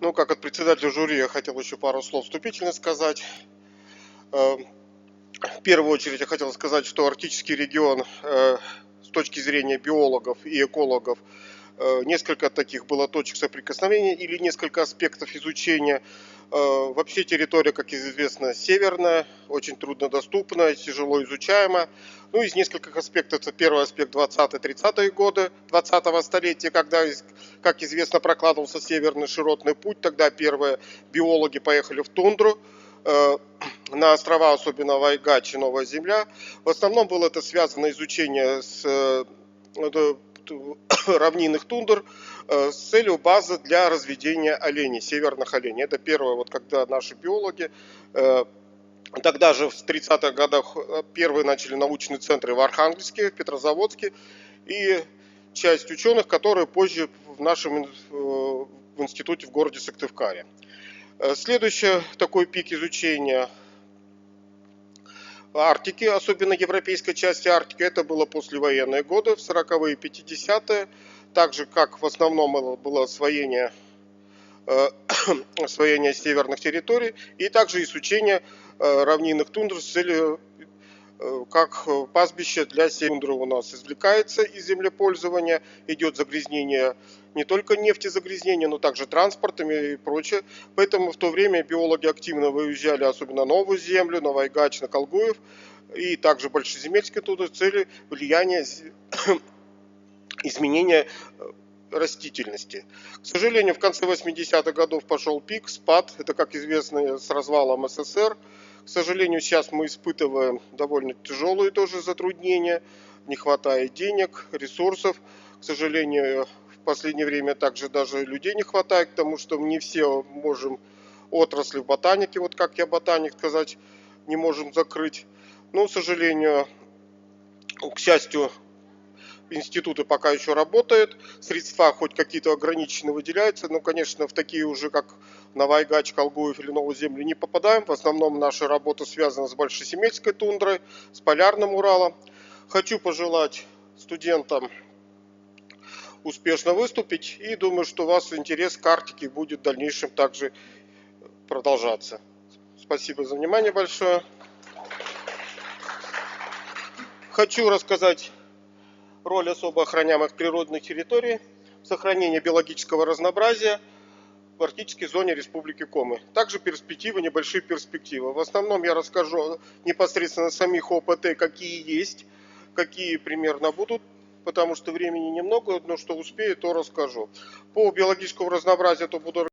Ну, как от председателя жюри, я хотел еще пару слов вступительно сказать. В первую очередь я хотел сказать, что арктический регион с точки зрения биологов и экологов, несколько таких было точек соприкосновения или несколько аспектов изучения. Вообще территория, как известно, северная, очень труднодоступная, тяжело изучаема. Ну, из нескольких аспектов, это первый аспект 20-30-е годы 20-го столетия, когда, как известно, прокладывался северный широтный путь. Тогда первые биологи поехали в тундру, на острова, особенно Вайгач и Новая Земля. В основном было это связано изучение с равнинных тундр с целью базы для разведения оленей, северных оленей. Это первое, вот когда наши биологи, тогда же в 30-х годах первые начали научные центры в Архангельске, в Петрозаводске, и часть ученых, которые позже в нашем в институте в городе Сыктывкаре. Следующий такой пик изучения Арктики, особенно европейской части Арктики, это было послевоенные годы, в 40-е и 50-е. Так же, как в основном было освоение северных территорий, и также изучение равнинных тундр с целью, как пастбище для тундры у нас извлекается из землепользования, идет загрязнение не только нефтезагрязнение, но также транспортом и прочее. Поэтому в то время биологи активно выезжали, особенно на Новую Землю, на Вайгач, на Колгуев, и также Большеземельские туда с целью влияния изменения растительности. К сожалению, в конце 80-х годов пошел пик, спад. Это, как известно, с развалом СССР. К сожалению, сейчас мы испытываем довольно тяжелые тоже затруднения. Не хватает денег, ресурсов. К сожалению, в последнее время также даже людей не хватает, потому что не все можем отрасли в ботанике, вот как я ботаник сказать, не можем закрыть. Но, к сожалению, к счастью, институты пока еще работают, средства хоть какие-то ограниченные выделяются, но, конечно, в такие уже, как на Вайгач, Колгуев или Новую Землю не попадаем. В основном наша работа связана с Большеземельской тундрой, с Полярным Уралом. Хочу пожелать студентам успешно выступить и думаю, что у вас интерес к Арктике будет в дальнейшем также продолжаться. Спасибо за внимание большое. Хочу рассказать роль особо охраняемых природных территорий, сохранение биологического разнообразия в арктической зоне Республики Коми. Также перспективы, небольшие перспективы. В основном я расскажу непосредственно самих ОПТ, какие есть, какие примерно будут, потому что времени немного, но что успею, то расскажу. По биологическому разнообразию то буду